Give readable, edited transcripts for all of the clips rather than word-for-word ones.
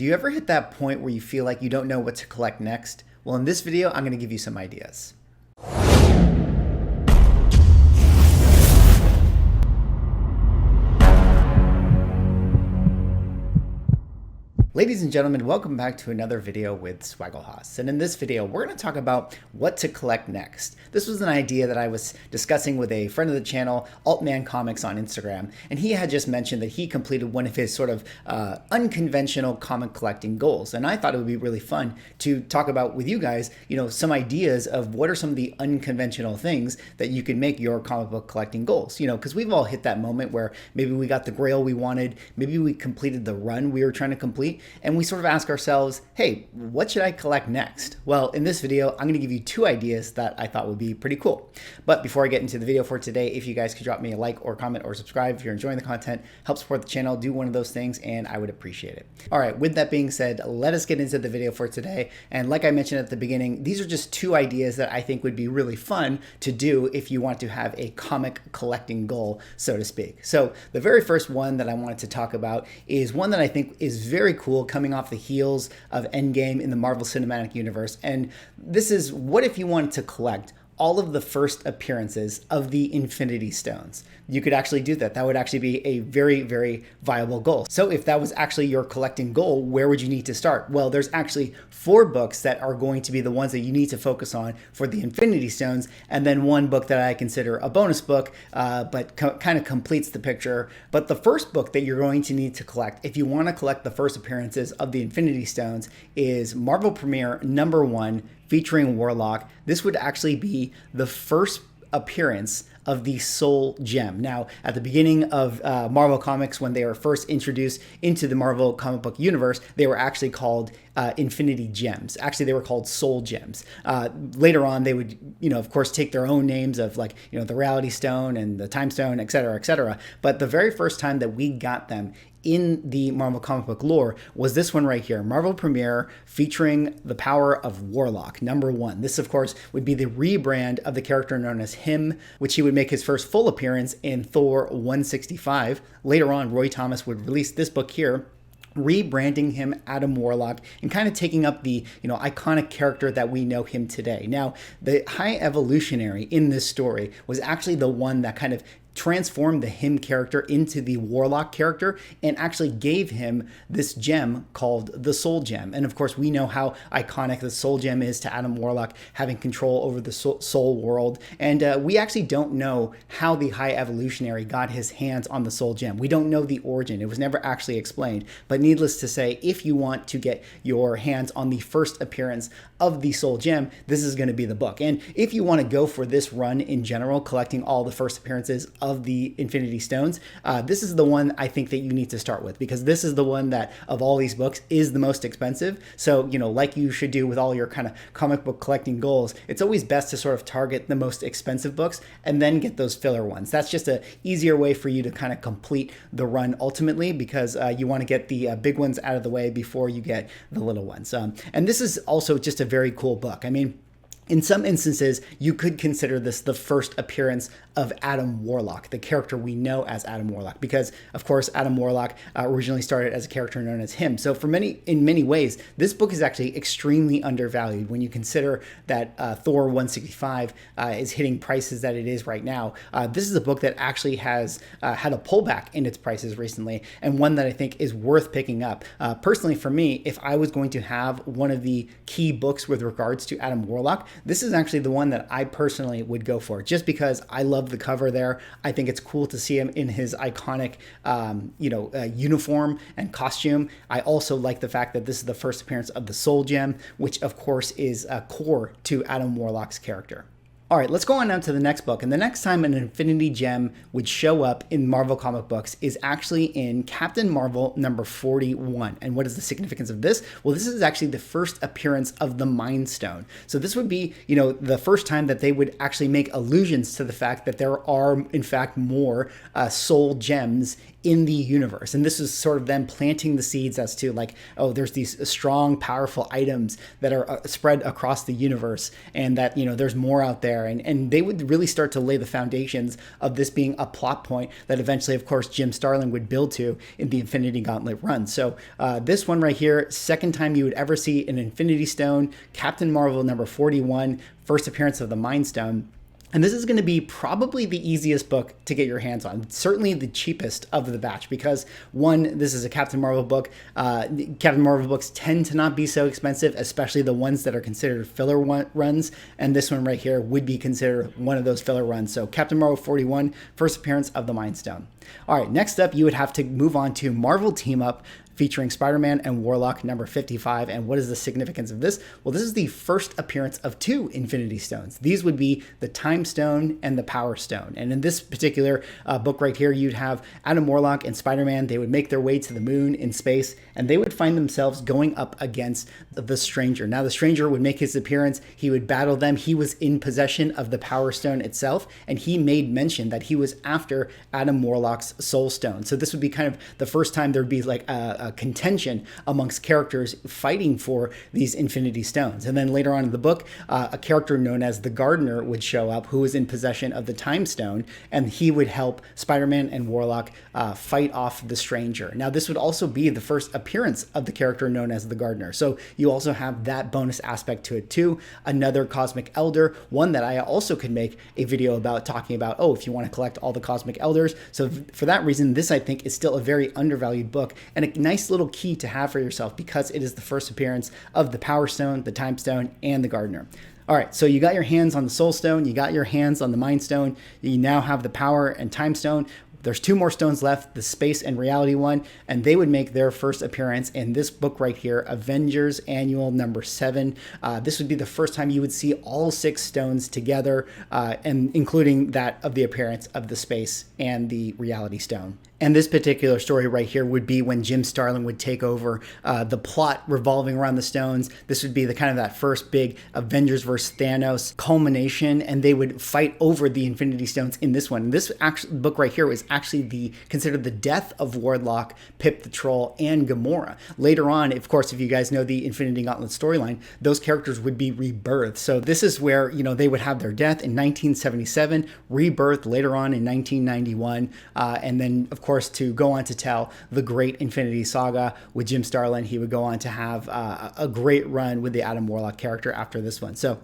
Do you ever hit that point where you feel like you don't know what to collect next? Well, in this video, I'm going to give you some ideas. Ladies and gentlemen, welcome back to another video with Swagglehos. And in this video, we're going to talk about what to collect next. This was an idea that I was discussing with a friend of the channel, Altman Comics on Instagram, and he had just mentioned that he completed one of his sort of unconventional comic collecting goals. And I thought it would be really fun to talk about with you guys, some ideas of what are some of the unconventional things that you can make your comic book collecting goals. Because we've all hit that moment where maybe we got the grail we wanted, maybe we completed the run we were trying to complete, and we sort of ask ourselves, hey, what should I collect next? Well, in this video, I'm going to give you two ideas that I thought would be pretty cool. But before I get into the video for today, if you guys could drop me a like or comment or subscribe if you're enjoying the content, help support the channel, do one of those things, and I would appreciate it. All right, with that being said, let us get into the video for today. And like I mentioned at the beginning, these are just two ideas that I think would be really fun to do if you want to have a comic collecting goal, so to speak. So the very first one that I wanted to talk about is one that I think is very cool, coming off the heels of Endgame in the Marvel Cinematic Universe. And this is, what if you wanted to collect all of the first appearances of the Infinity Stones? You could actually do that. That would actually be a very, very viable goal. So if that was actually your collecting goal, where would you need to start? Well, there's actually 4 books that are going to be the ones that you need to focus on for the Infinity Stones, and then one book that I consider a bonus book, but kind of completes the picture. But the first book that you're going to need to collect, if you want to collect the first appearances of the Infinity Stones, is Marvel Premiere #1, featuring Warlock. This would actually be the first appearance of the Soul Gem. Now, at the beginning of Marvel Comics, when they were first introduced into the Marvel comic book universe, they were actually called Infinity Gems. Actually, they were called Soul Gems. Later on, they would, of course, take their own names of the Reality Stone and the Time Stone, et cetera, et cetera. But the very first time that we got them in the Marvel comic book lore was this one right here, Marvel Premiere, featuring the power of Warlock, #1. This, of course, would be the rebrand of the character known as him, which he would make his first full appearance in Thor 165. Later on, Roy Thomas would release this book here, rebranding him Adam Warlock and kind of taking up the iconic character that we know him today. Now, the High Evolutionary in this story was actually the one that kind of transformed the him character into the Warlock character and actually gave him this gem called the Soul Gem. And of course, we know how iconic the Soul Gem is to Adam Warlock having control over the soul world. And we actually don't know how the High Evolutionary got his hands on the Soul Gem. We don't know the origin. It was never actually explained. But needless to say, if you want to get your hands on the first appearance of the Soul Gem, this is going to be the book. And if you want to go for this run in general, collecting all the first appearances of the Infinity Stones, this is the one I think that you need to start with, because this is the one that of all these books is the most expensive. So, like you should do with all your kind of comic book collecting goals, it's always best to sort of target the most expensive books and then get those filler ones. That's just an easier way for you to kind of complete the run ultimately, because you want to get the big ones out of the way before you get the little ones. And this is also just a very cool book. I mean, in some instances, you could consider this the first appearance of Adam Warlock, the character we know as Adam Warlock, because of course Adam Warlock originally started as a character known as him. So in many ways, this book is actually extremely undervalued when you consider that Thor 165 is hitting prices that it is right now. This is a book that actually has had a pullback in its prices recently, and one that I think is worth picking up. Personally, for me, if I was going to have one of the key books with regards to Adam Warlock, this is actually the one that I personally would go for, just because I love the cover there. I think it's cool to see him in his iconic, uniform and costume. I also like the fact that this is the first appearance of the Soul Gem, which of course is core to Adam Warlock's character. All right, let's go on now to the next book. And the next time an Infinity Gem would show up in Marvel comic books is actually in Captain Marvel #41. And what is the significance of this? Well, this is actually the first appearance of the Mind Stone. So this would be, the first time that they would actually make allusions to the fact that there are, in fact, more soul gems in the universe. And this is sort of them planting the seeds as to like, oh, there's these strong, powerful items that are spread across the universe, and that, you know, there's more out there. And they would really start to lay the foundations of this being a plot point that eventually, of course, Jim Starlin would build to in the Infinity Gauntlet run. So this one right here, second time you would ever see an Infinity Stone, Captain Marvel number 41, first appearance of the Mind Stone. And this is going to be probably the easiest book to get your hands on, certainly the cheapest of the batch, because one, this is a Captain Marvel book. Captain Marvel books tend to not be so expensive, especially the ones that are considered filler runs. And this one right here would be considered one of those filler runs. So Captain Marvel 41, first appearance of the Mind Stone. All right, next up, you would have to move on to Marvel Team Up, featuring Spider-Man and Warlock number 55. And what is the significance of this? Well, this is the first appearance of two Infinity Stones. These would be the Time Stone and the Power Stone. And in this particular book right here, you'd have Adam Warlock and Spider-Man. They would make their way to the moon in space, and they would find themselves going up against the Stranger. Now, the Stranger would make his appearance. He would battle them. He was in possession of the Power Stone itself, and he made mention that he was after Adam Warlock's Soul Stone. So this would be kind of the first time there'd be like a contention amongst characters fighting for these Infinity Stones. And then later on in the book, a character known as the Gardener would show up, who was in possession of the Time Stone, and he would help Spider-Man and Warlock fight off the Stranger. Now, this would also be the first appearance of the character known as the Gardener. So you also have that bonus aspect to it too. Another Cosmic Elder, one that I also could make a video about, talking about, oh, if you want to collect all the Cosmic Elders. So for that reason, this I think is still a very undervalued book, and a nice little key to have for yourself, because it is the first appearance of the Power Stone, the Time Stone, and the Gardener. All right, so you got your hands on the Soul Stone, you got your hands on the Mind Stone, you now have the Power and Time Stone. There's two more stones left, the Space and Reality one, and they would make their first appearance in this book right here, Avengers Annual number 7. This would be the first time you would see all 6 stones together, and including that of the appearance of the Space and the Reality Stone. And this particular story right here would be when Jim Starlin would take over the plot revolving around the stones. This would be the kind of that first big Avengers versus Thanos culmination, and they would fight over the Infinity Stones in this one. This book right here was actually considered the death of Warlock, Pip the Troll, and Gamora. Later on, of course, if you guys know the Infinity Gauntlet storyline, those characters would be rebirthed. So this is where, you know, they would have their death in 1977, rebirth later on in 1991, and then, of course, to go on to tell the great Infinity Saga with Jim Starlin. He would go on to have a great run with the Adam Warlock character after this one. So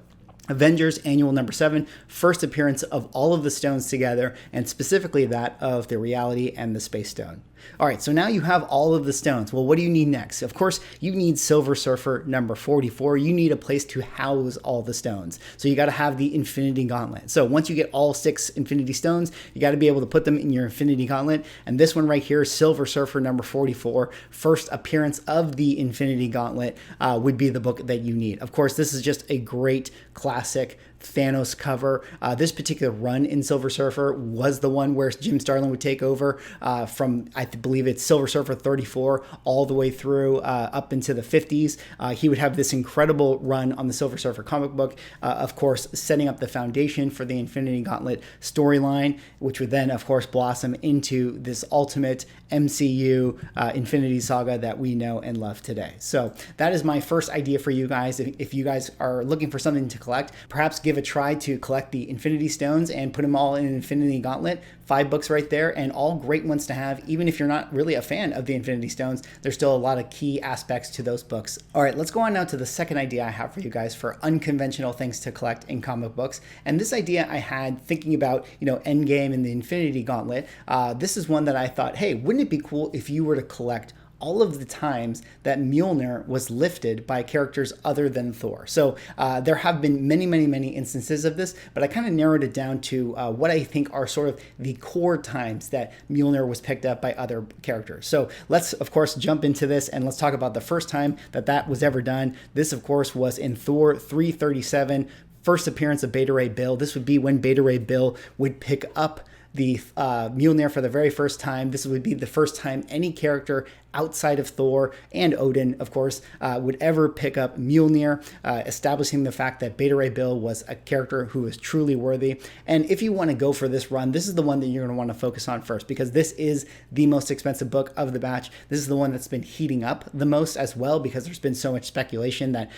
Avengers Annual number 7, first appearance of all of the stones together, and specifically that of the Reality and the Space Stone. All right, so now you have all of the stones. Well, what do you need next? Of course, you need Silver Surfer number 44. You need a place to house all the stones. So you got to have the Infinity Gauntlet. So once you get all 6 Infinity Stones, you got to be able to put them in your Infinity Gauntlet. And this one right here, Silver Surfer number 44, first appearance of the Infinity Gauntlet, would be the book that you need. Of course, this is just a great classic Thanos cover. This particular run in Silver Surfer was the one where Jim Starlin would take over from, I believe it's Silver Surfer 34 all the way through up into the 50s. He would have this incredible run on the Silver Surfer comic book, of course, setting up the foundation for the Infinity Gauntlet storyline, which would then, of course, blossom into this ultimate MCU Infinity Saga that we know and love today. So that is my first idea for you guys. If you guys are looking for something to collect, perhaps give a try to collect the Infinity Stones and put them all in an Infinity Gauntlet. 5 books right there, and all great ones to have. Even if you're not really a fan of the Infinity Stones, there's still a lot of key aspects to those books. All right, let's go on now to the second idea I have for you guys for unconventional things to collect in comic books. And this idea I had thinking about, Endgame and the Infinity Gauntlet. This is one that I thought, hey, wouldn't it be cool if you were to collect all of the times that Mjolnir was lifted by characters other than Thor. So there have been many, many, many instances of this, but I kind of narrowed it down to what I think are sort of the core times that Mjolnir was picked up by other characters. So let's, of course, jump into this, and let's talk about the first time that was ever done. This, of course, was in Thor 337, first appearance of Beta Ray Bill. This would be when Beta Ray Bill would pick up the Mjolnir for the very first time. This would be the first time any character outside of Thor and Odin, of course, would ever pick up Mjolnir, establishing the fact that Beta Ray Bill was a character who was truly worthy. And if you want to go for this run, this is the one that you're going to want to focus on first, because this is the most expensive book of the batch. This is the one that's been heating up the most as well, because there's been so much speculation that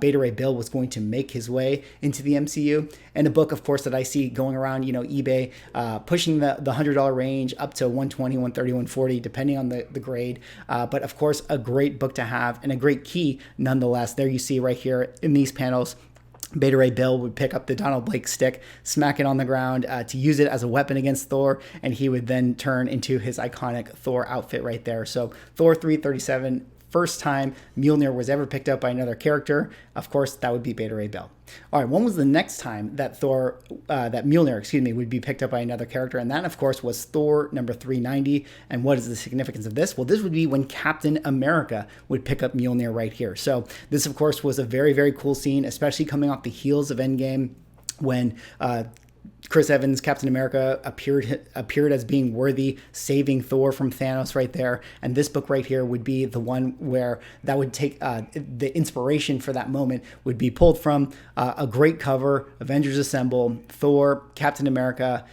Beta Ray Bill was going to make his way into the MCU. And a book, of course, that I see going around, eBay, pushing the $100 range up to $120, $130, $140, depending on the grade. But of course, a great book to have and a great key nonetheless. There you see right here in these panels, Beta Ray Bill would pick up the Donald Blake stick, smack it on the ground to use it as a weapon against Thor, and he would then turn into his iconic Thor outfit right there. So Thor 337, first time Mjolnir was ever picked up by another character. Of course, that would be Beta Ray Bill. All right, when was the next time that Mjolnir, would be picked up by another character? And that, of course, was Thor number 390. And what is the significance of this? Well, this would be when Captain America would pick up Mjolnir right here. So this, of course, was a very, very cool scene, especially coming off the heels of Endgame, when Chris Evans, Captain America, appeared as being worthy, saving Thor from Thanos right there. And this book right here would be the one where that would take the inspiration for that moment would be pulled from a great cover, Avengers Assemble, Thor, Captain America.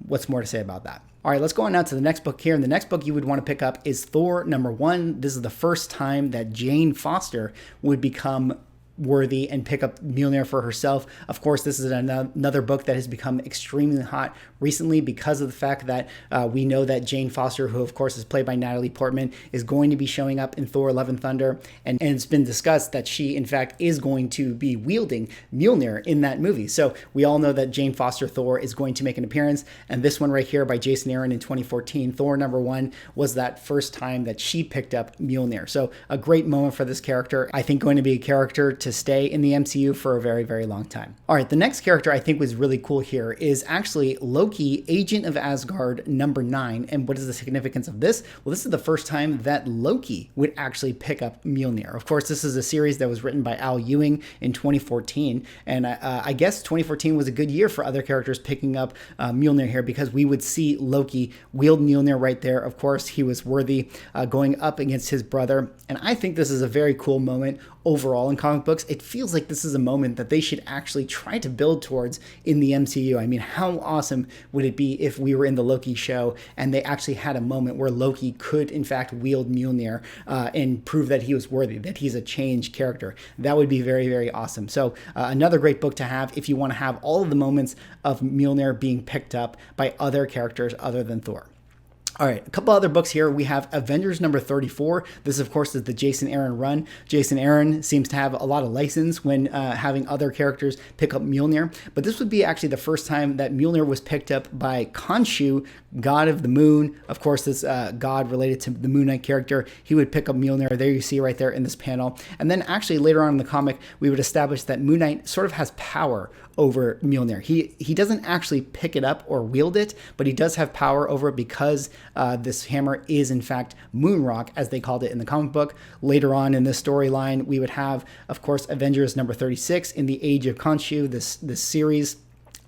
What's more to say about that? All right, let's go on now to the next book here. And the next book you would want to pick up is Thor number 1. This is the first time that Jane Foster would become worthy and pick up Mjolnir for herself. Of course, this is another book that has become extremely hot recently because of the fact that we know that Jane Foster, who of course is played by Natalie Portman, is going to be showing up in Thor Love and Thunder, and it's been discussed that she in fact is going to be wielding Mjolnir in that movie. So we all know that Jane Foster Thor is going to make an appearance, and this one right here by Jason Aaron in 2014, Thor number 1, was that first time that she picked up Mjolnir. So a great moment for this character. I think going to be a character to stay in the MCU for a very, very long time. All right, the next character I think was really cool here is actually Loki, Agent of Asgard number 9. And what is the significance of this? Well, this is the first time that Loki would actually pick up Mjolnir. Of course, this is a series that was written by Al Ewing in 2014. And I guess 2014 was a good year for other characters picking up Mjolnir here, because we would see Loki wield Mjolnir right there. Of course, he was worthy going up against his brother. And I think this is a very cool moment overall in comic books. It feels like this is a moment that they should actually try to build towards in the MCU. I mean, how awesome would it be if we were in the Loki show and they actually had a moment where Loki could in fact wield Mjolnir and prove that he was worthy, that he's a changed character? That would be very, very awesome. So another great book to have if you want to have all of the moments of Mjolnir being picked up by other characters other than Thor. All right, a couple other books here. We have Avengers number 34. This, of course, is the Jason Aaron run. Jason Aaron seems to have a lot of license when having other characters pick up Mjolnir. But this would be actually the first time that Mjolnir was picked up by Khonshu, god of the moon. Of course, this god related to the Moon Knight character. He would pick up Mjolnir. There you see right there in this panel. And then actually later on in the comic, we would establish that Moon Knight sort of has power over Mjolnir. He doesn't actually pick it up or wield it, but he does have power over it because this hammer is in fact Moon Rock, as they called it in the comic book. Later on in this storyline, we would have, of course, Avengers number 36 in the Age of Khonshu, this series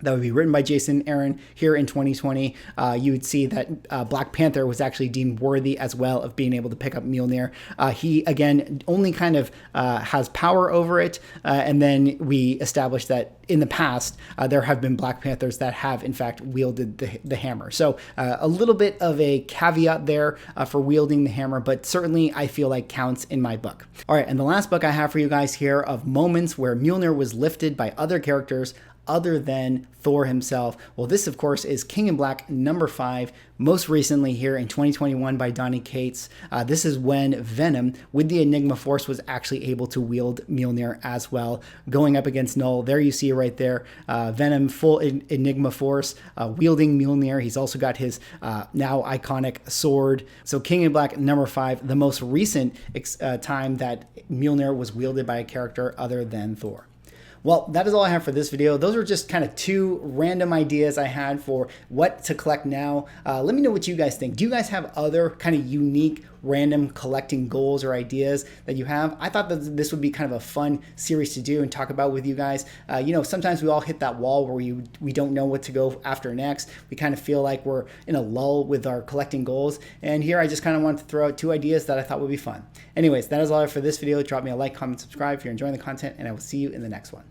that would be written by Jason Aaron here in 2020. You would see that Black Panther was actually deemed worthy as well of being able to pick up Mjolnir. He, again, only kind of has power over it. And then we established that in the past, there have been Black Panthers that have, in fact, wielded the hammer. So a little bit of a caveat there for wielding the hammer, but certainly I feel like counts in my book. All right, and the last book I have for you guys here of moments where Mjolnir was lifted by other characters other than Thor himself. Well, this, of course, is King in Black number 5, most recently here in 2021 by Donny Cates. This is when Venom, with the Enigma Force, was actually able to wield Mjolnir as well, going up against Null. There you see right there, Venom, full Enigma Force, wielding Mjolnir. He's also got his now iconic sword. So King in Black number 5, the most recent time that Mjolnir was wielded by a character other than Thor. Well, that is all I have for this video. Those are just kind of two random ideas I had for what to collect now. Let me know what you guys think. Do you guys have other kind of unique random collecting goals or ideas that you have? I thought that this would be kind of a fun series to do and talk about with you guys. Sometimes we all hit that wall where we don't know what to go after next. We kind of feel like we're in a lull with our collecting goals. And here I just kind of wanted to throw out two ideas that I thought would be fun. Anyways, that is all I have for this video. Drop me a like, comment, subscribe if you're enjoying the content, and I will see you in the next one.